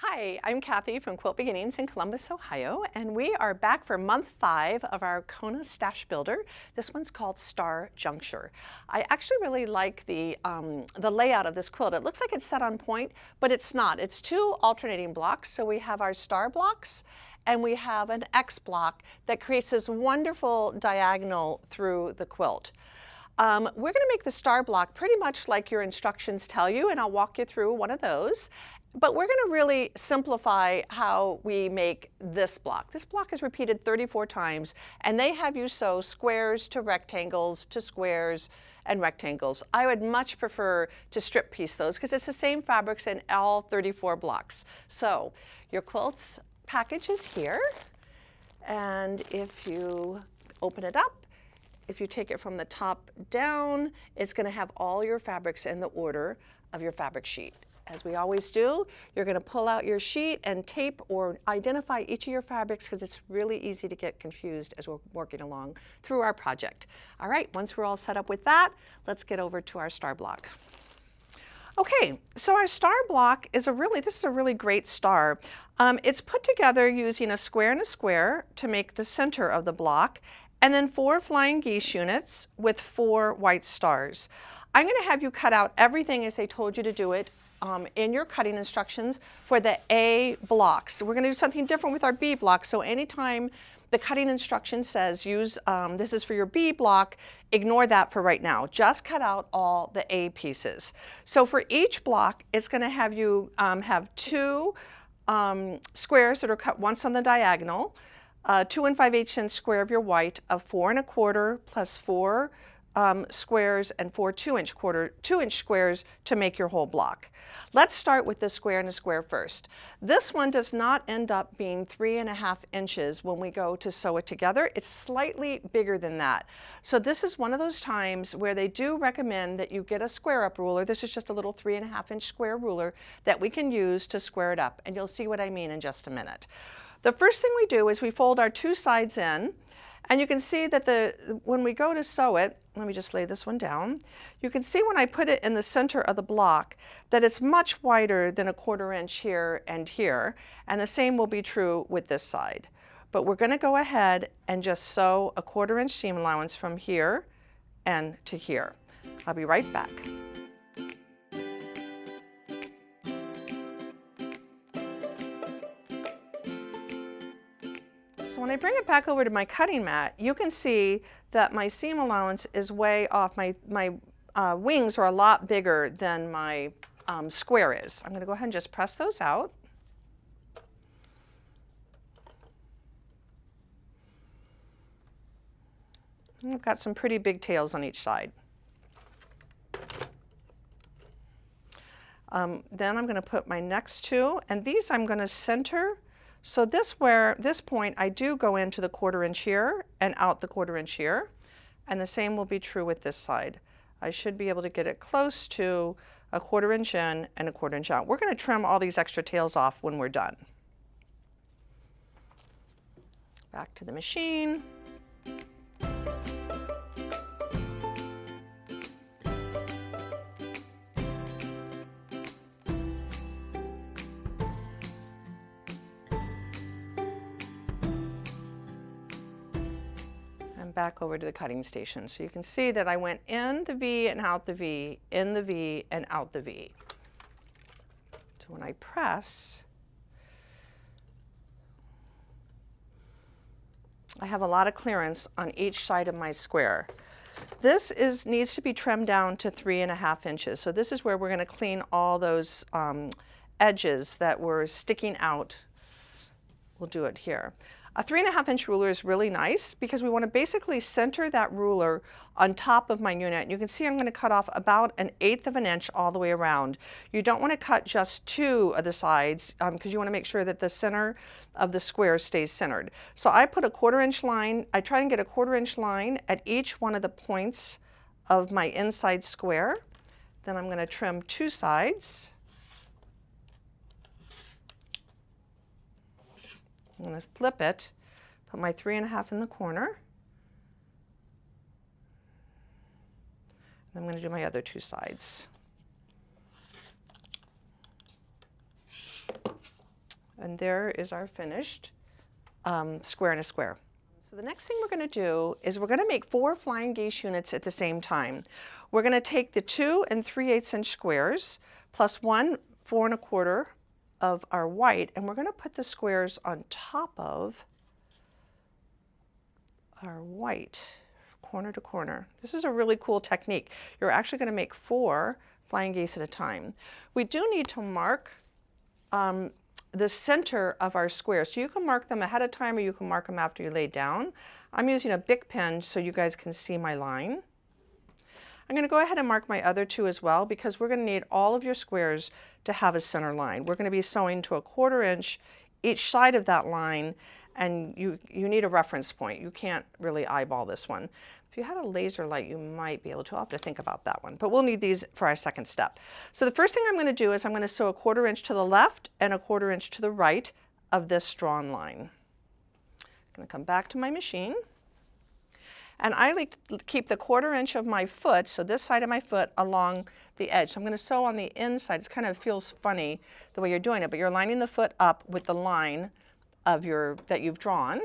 Hi, I'm Cathy from Quilt Beginnings in Columbus, Ohio, and we are back for month 5 of our Kona stash builder. This one's called Star Juncture. I actually really like the layout of this quilt. It looks like it's set on point, but it's not. It's 2 alternating blocks. So we have our star blocks and we have an X block that creates this wonderful diagonal through the quilt. We're going to make the star block pretty much like your instructions tell you, and I'll walk you through one of those. But we're going to really simplify how we make this block. This block is repeated 34 times, and they have you sew squares to rectangles to squares and rectangles. I would much prefer to strip piece those because it's the same fabrics in all 34 blocks. So your quilt's package is here, and if you open it up, if you take it from the top down, it's going to have all your fabrics in the order of your fabric sheet. As we always do, you're going to pull out your sheet and tape or identify each of your fabrics because it's really easy to get confused as we're working along through our project. All right, once we're all set up with that, let's get over to our star block. Okay, so our star block is this is a really great star. It's put together using a square and a square to make the center of the block, and then 4 flying geese units with 4 white stars. I'm going to have you cut out everything as I told you to do it in your cutting instructions for the A blocks. We're going to do something different with our B block. So anytime the cutting instruction says use, this is for your B block, ignore that for right now. Just cut out all the A pieces. So for each block, it's going to have you have 2 squares that are cut once on the diagonal, 2 5/8 inch square of your white of 4 1/4 plus 4 squares and 4 2 inch squares to make your whole block. Let's start with the square and a square first. This one does not end up being 3 1/2 inches when we go to sew it together. It's slightly bigger than that. So this is one of those times where they do recommend that you get a square up ruler. This is just a little 3 1/2 inch square ruler that we can use to square it up, and you'll see what I mean in just a minute. The first thing we do is we fold our 2 sides in, and you can see that when we go to sew it, let me just lay this one down. You can see when I put it in the center of the block that it's much wider than 1/4 inch here, and the same will be true with this side. But we're going to go ahead and just sew a 1/4 inch seam allowance from here and to here. I'll be right back. So when I bring it back over to my cutting mat, you can see that my seam allowance is way off. My wings are a lot bigger than my square is. I'm going to go ahead and just press those out. And I've got some pretty big tails on each side. Then I'm going to put my next 2, and these I'm going to center. So this point, I do go into the 1/4 inch here and out the 1/4 inch here, and the same will be true with this side. I should be able to get it close to a 1/4 inch in and a 1/4 inch out. We're going to trim all these extra tails off when we're done. Back to the machine. Back over to the cutting station. So you can see that I went in the V and out the V, in the V and out the V. So when I press, I have a lot of clearance on each side of my square. This needs to be trimmed down to 3 1/2 inches. So this is where we're going to clean all those edges that were sticking out. We'll do it here. A 3 1/2 inch ruler is really nice because we want to basically center that ruler on top of my unit. You can see I'm going to cut off about 1/8 of an inch all the way around. You don't want to cut just 2 of the sides because you want to make sure that the center of the square stays centered. So I put a 1/4 inch line. I try and get a 1/4 inch line at each one of the points of my inside square. Then I'm going to trim 2 sides. I'm going to flip it, put my 3 1/2 in the corner. I'm going to do my other 2 sides. And there is our finished square and a square. So the next thing we're going to do is we're going to make 4 flying geese units at the same time. We're going to take the 2 3/8 inch squares plus 1 4 1/4 of our white, and we're going to put the squares on top of our white, corner to corner. This is a really cool technique. You're actually going to make 4 flying geese at a time. We do need to mark the center of our squares. So you can mark them ahead of time or you can mark them after you lay down. I'm using a Bic pen so you guys can see my line. I'm going to go ahead and mark my other 2 as well because we're going to need all of your squares to have a center line. We're going to be sewing to a 1/4 inch each side of that line, and you need a reference point. You can't really eyeball this one. If you had a laser light, you might be able to. I'll have to think about that one, but we'll need these for our second step. So the first thing I'm going to do is I'm going to sew a 1/4 inch to the left and a 1/4 inch to the right of this drawn line. I'm going to come back to my machine. And I like to keep the 1/4 inch of my foot, so this side of my foot, along the edge. So I'm going to sew on the inside. It kind of feels funny the way you're doing it, but you're lining the foot up with the line of that you've drawn.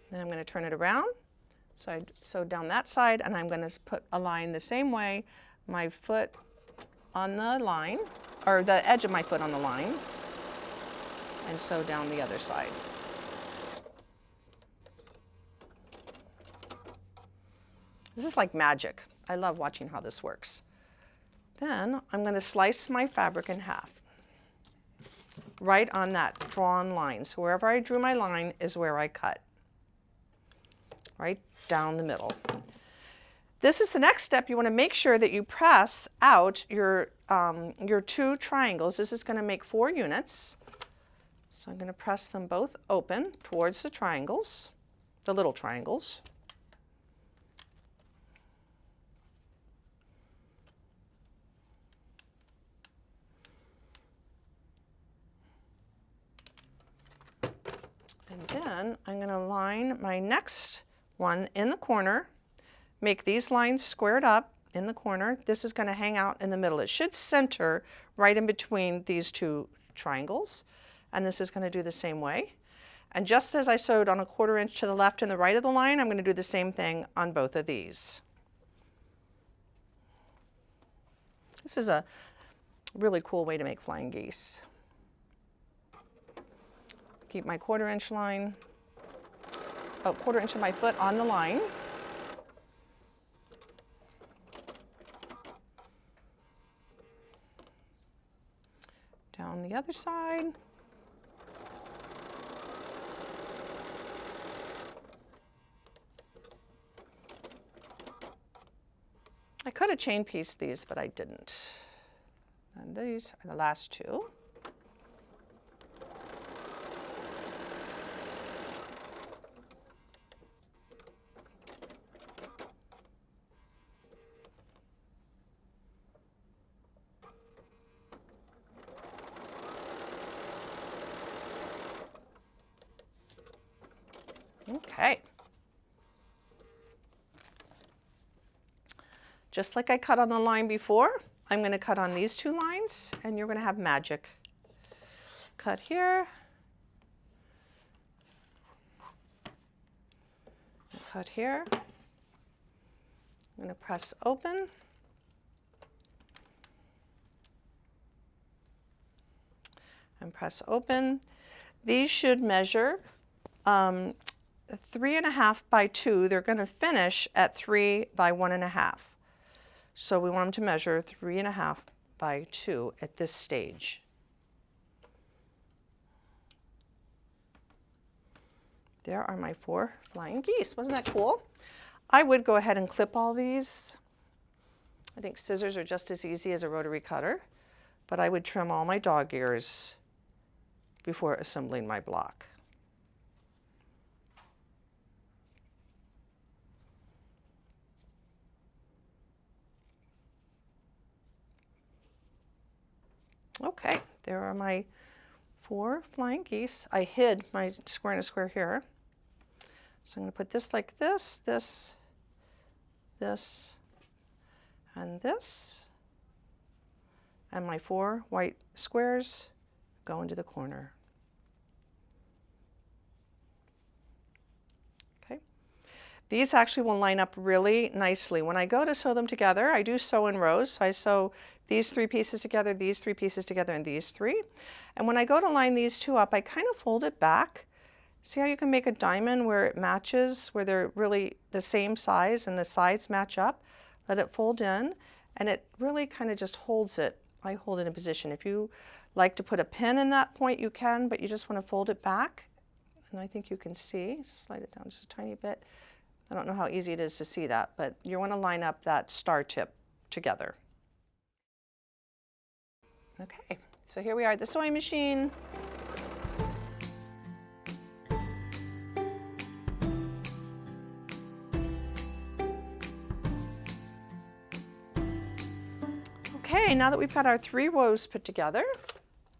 Then I'm going to turn it around. So I sew down that side, and I'm going to put a line the same way, my foot on the line, or the edge of my foot on the line, and sew down the other side. This is like magic. I love watching how this works. Then I'm going to slice my fabric in half, right on that drawn line. So wherever I drew my line is where I cut, right down the middle. This is the next step. You want to make sure that you press out your 2 triangles. This is going to make 4 units. So I'm going to press them both open towards the triangles, the little triangles. And then I'm going to line my next one in the corner. Make these lines squared up in the corner. This is going to hang out in the middle. It should center right in between these 2 triangles. And this is going to do the same way. And just as I sewed on a 1/4 inch to the left and the right of the line, I'm going to do the same thing on both of these. This is a really cool way to make flying geese. Keep my 1/4 inch line, 1/4 inch of my foot on the line. Down the other side. I could have chain pieced these, but I didn't. And these are the last 2. Okay. Just like I cut on the line before, I'm going to cut on these 2 lines, and you're going to have magic. Cut here. Cut here. I'm going to press open. And press open. These should measure 3.5 by 2. They're going to finish at 3 by 1.5. So we want them to measure 3.5 by 2 at this stage. There are my 4 flying geese. Wasn't that cool? I would go ahead and clip all these. I think scissors are just as easy as a rotary cutter, but I would trim all my dog ears before assembling my block. Okay, there are my 4 flying geese. I hid my square and a square here. So I'm going to put this like this, this, this, and this. And my 4 white squares go into the corner. Okay. These actually will line up really nicely. When I go to sew them together, I do sew in rows. So I sew these 3 pieces together, these 3 pieces together, and these 3. And when I go to line these 2 up, I kind of fold it back. See how you can make a diamond where it matches, where they're really the same size and the sides match up? Let it fold in, and it really kind of just holds it. I hold it in position. If you like to put a pin in that point, you can, but you just want to fold it back. And I think you can see, slide it down just a tiny bit. I don't know how easy it is to see that, but you want to line up that star tip together. Okay, so here we are at the sewing machine. Okay, now that we've got our 3 rows put together,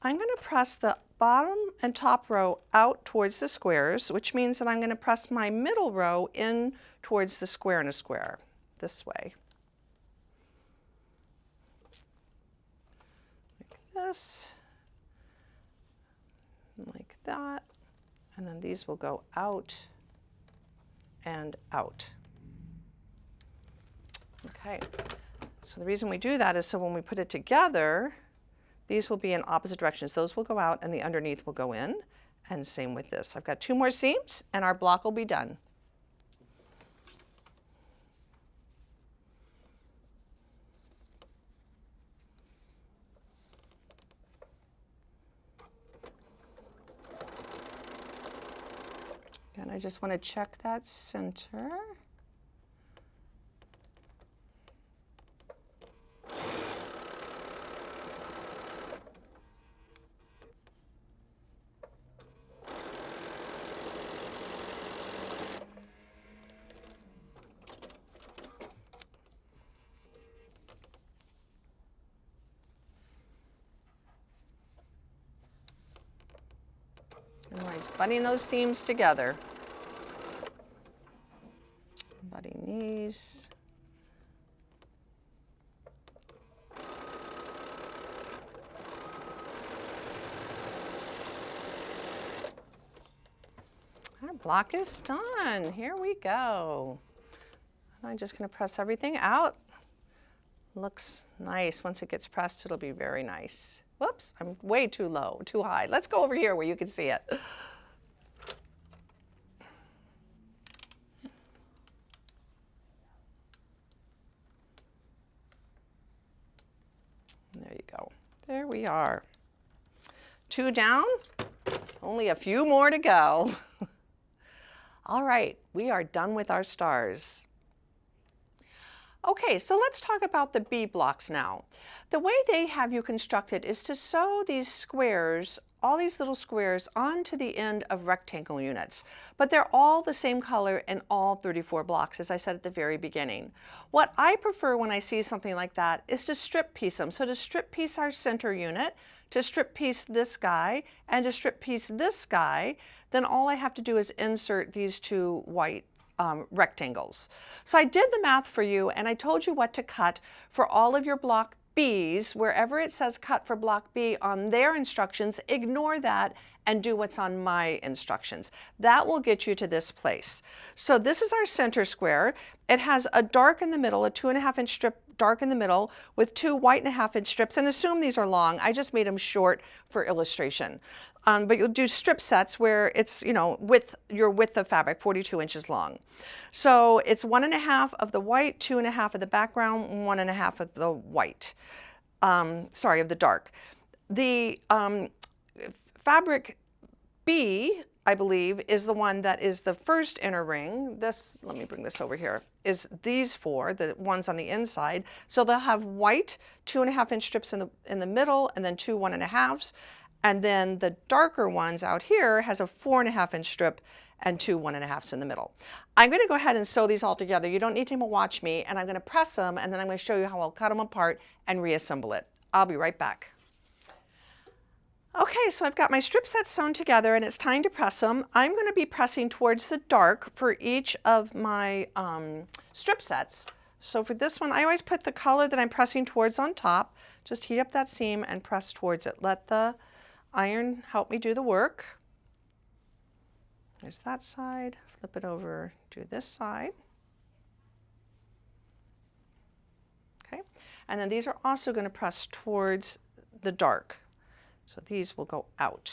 I'm going to press the bottom and top row out towards the squares, which means that I'm going to press my middle row in towards the square in a square, this way. Like this, like that, and then these will go out and out. Okay. So the reason we do that is so when we put it together, these will be in opposite directions. Those will go out and the underneath will go in. And same with this. I've got 2 more seams and our block will be done. And I just want to check that center. Always butting those seams together. Butting these. Our block is done. Here we go. I'm just going to press everything out. Looks nice. Once it gets pressed, it'll be very nice. Whoops, I'm way too low, too high. Let's go over here where you can see it. There you go. There we are. 2 down, only a few more to go. All right, we are done with our stars. Okay, so let's talk about the B blocks now. The way they have you constructed is to sew these squares, all these little squares, onto the end of rectangle units. But they're all the same color in all 34 blocks, as I said at the very beginning. What I prefer when I see something like that is to strip piece them. So to strip piece our center unit, to strip piece this guy, and to strip piece this guy, then all I have to do is insert these 2 white rectangles. So I did the math for you and I told you what to cut for all of your block B's. Wherever it says cut for block B on their instructions, ignore that and do what's on my instructions. That will get you to this place. So this is our center square. It has a dark in the middle, a 2.5 inch strip dark in the middle with 2 1.5 inch strips, and assume these are long. I just made them short for illustration. But you'll do strip sets where it's, you know, your width of fabric, 42 inches long. So it's 1.5 of the white, 2.5 of the background, 1.5 of the white. Sorry, of the dark. The fabric B, I believe, is the one that is the first inner ring. This, let me bring this over here, is these 4, the ones on the inside. So they'll have white 2.5 inch strips in the middle, and then 2 1.5s. And then the darker ones out here has a 4.5 inch strip and 2 1.5s in the middle. I'm going to go ahead and sew these all together. You don't need to watch me, and I'm going to press them, and then I'm going to show you how I'll cut them apart and reassemble it. I'll be right back. Okay, so I've got my strip sets sewn together and it's time to press them. I'm going to be pressing towards the dark for each of my strip sets. So for this one, I always put the color that I'm pressing towards on top. Just heat up that seam and press towards it. Let the iron help me do the work. There's that side. Flip it over, do this side. Okay, and then these are also going to press towards the dark. So these will go out.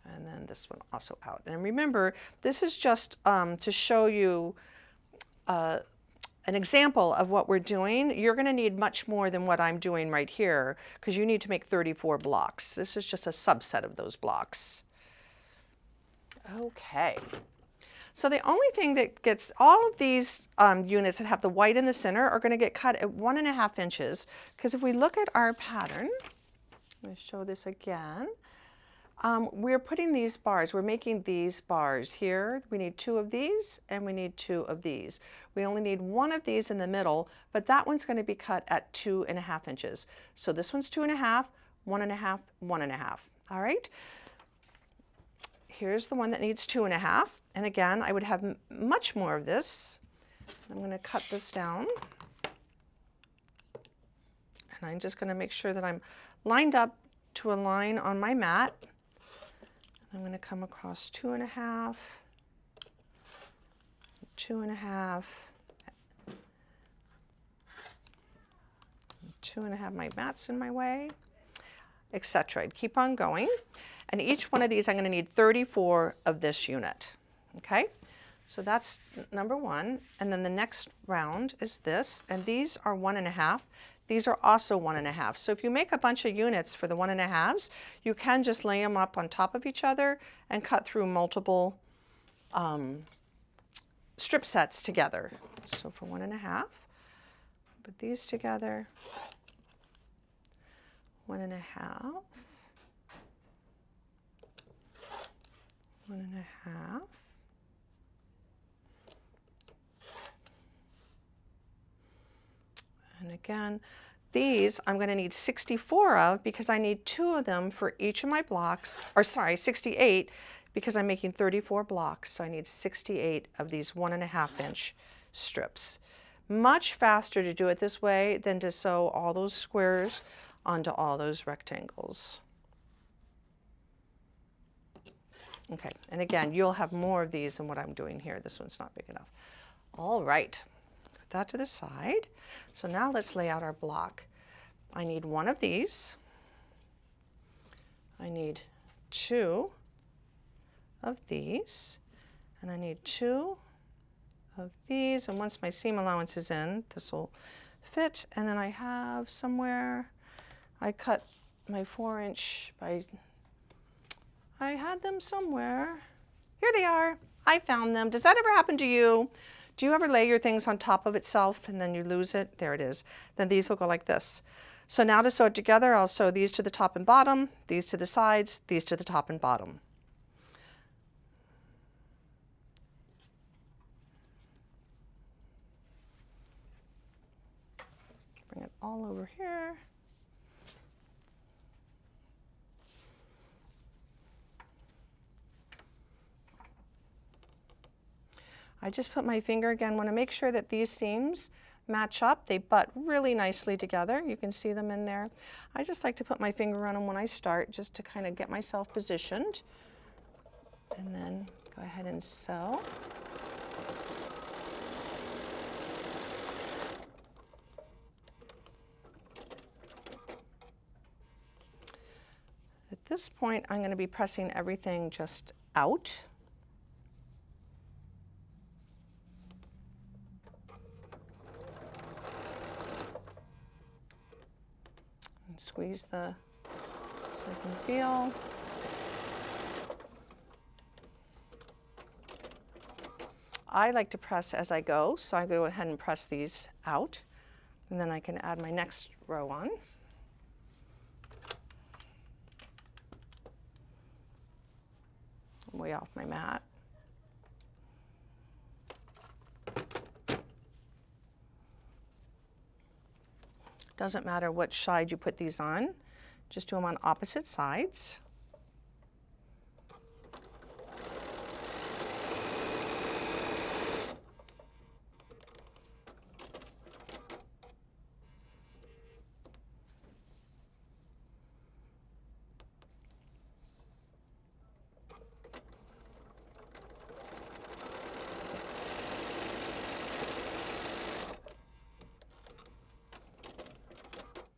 And then this one also out. And remember, this is just to show you an example of what we're doing. You're going to need much more than what I'm doing right here because you need to make 34 blocks. This is just a subset of those blocks. Okay. So the only thing that gets, all of these units that have the white in the center are going to get cut at 1.5 inches, because if we look at our pattern, I'm going to show this again. We're putting these bars, we're making these bars here. We need 2 of these and we need 2 of these. We only need 1 of these in the middle, but that one's going to be cut at 2.5 inches. So this one's 2.5, 1.5, 1.5. All right. Here's the one that needs 2.5. And again, I would have much more of this. I'm going to cut this down. And I'm just going to make sure that I'm lined up to a line on my mat. I'm going to come across 2.5, 2.5, 2.5. My mat's in my way, etc. I'd keep on going. And each one of these, I'm going to need 34 of this unit. Okay, so that's number 1. And then the next round is this, and these are 1.5. These are also 1.5. So if you make a bunch of units for the 1.5s, you can just lay them up on top of each other and cut through multiple strip sets together. So for 1.5, put these together, 1.5, 1.5. And again, these I'm going to need 64 of because I need 2 of them for each of my blocks, or sorry, 68 because I'm making 34 blocks. So I need 68 of these 1.5 inch strips. Much faster to do it this way than to sew all those squares onto all those rectangles. Okay, and again, you'll have more of these than what I'm doing here. This one's not big enough. All right. That to the side. So now let's lay out our block. I need 1 of these. I need 2 of these. And I need 2 of these. And once my seam allowance is in, this will fit. And then I have somewhere, I cut my 4-inch by, I had them somewhere. Here they are. I found them. Does that ever happen to you? Do you ever lay your things on top of itself and then you lose it? There it is. Then these will go like this. So now to sew it together, I'll sew these to the top and bottom, these to the sides, these to the top and bottom. Bring it all over here. I just put my finger again, want to make sure that these seams match up. They butt really nicely together. You can see them in there. I just like to put my finger on them when I start just to kind of get myself positioned. And then go ahead and sew. At this point, I'm going to be pressing everything just out. Squeeze so I can feel. I like to press as I go, so I go ahead and press these out, and then I can add my next row on. I'm way off my mat. Doesn't matter which side you put these on, just do them on opposite sides.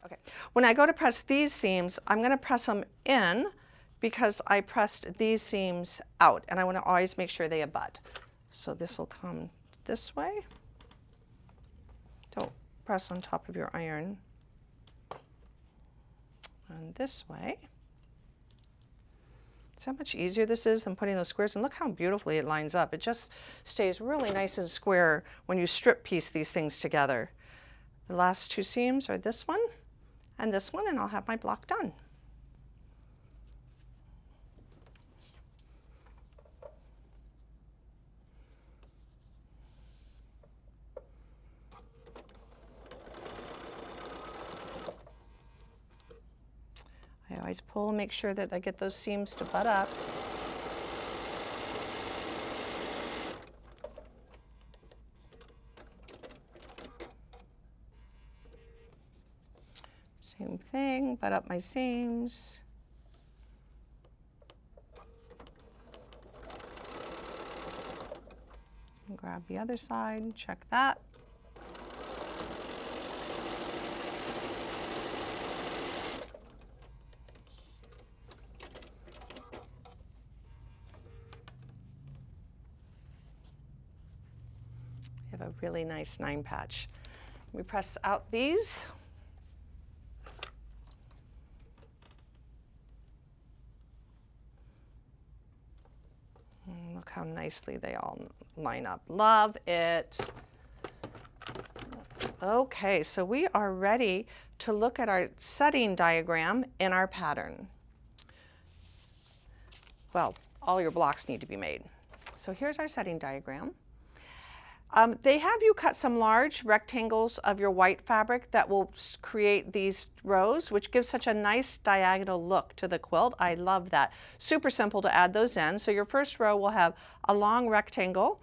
Okay, when I go to press these seams, I'm going to press them in because I pressed these seams out, and I want to always make sure they abut. So this will come this way. Don't press on top of your iron. And this way. See how much easier this is than putting those squares, and look how beautifully it lines up. It just stays really nice and square when you strip piece these things together. The last two seams are this one and this one, and I'll have my block done. I always pull and make sure that I get those seams to butt up. Same thing, butt up my seams. And grab the other side, check that. You have a really nice 9 patch. We press out these. Look how nicely they all line up. Love it. Okay, so we are ready to look at our setting diagram in our pattern. Well, all your blocks need to be made. So here's our setting diagram. They have you cut some large rectangles of your white fabric that will create these rows, which gives such a nice diagonal look to the quilt. I love that. Super simple to add those in. So your first row will have a long rectangle,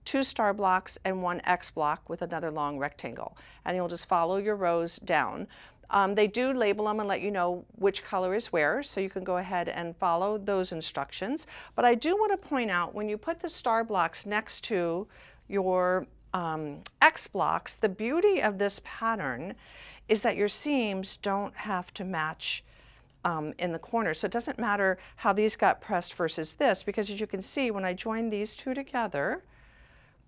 2 star blocks, and 1 X block with another long rectangle. And you'll just follow your rows down. They do label them and let you know which color is where, so you can go ahead and follow those instructions. But I do want to point out, when you put the star blocks next to your X blocks, the beauty of this pattern is that your seams don't have to match in the corners. So it doesn't matter how these got pressed versus this, because as you can see, when I join these two together,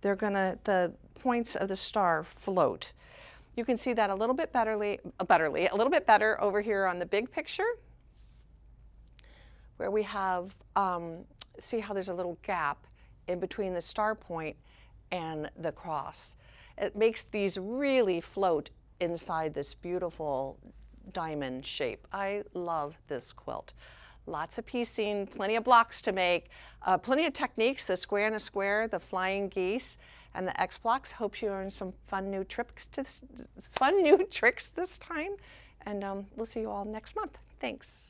the points of the star float. You can see that a little bit better over here on the big picture, where we have, see how there's a little gap in between the star point and the cross. It makes these really float inside this beautiful diamond shape. I love this quilt. Lots of piecing, plenty of blocks to make, plenty of techniques, the square and a square, the flying geese, and the X blocks. Hope you learned some fun new tricks this time. And we'll see you all next month. Thanks.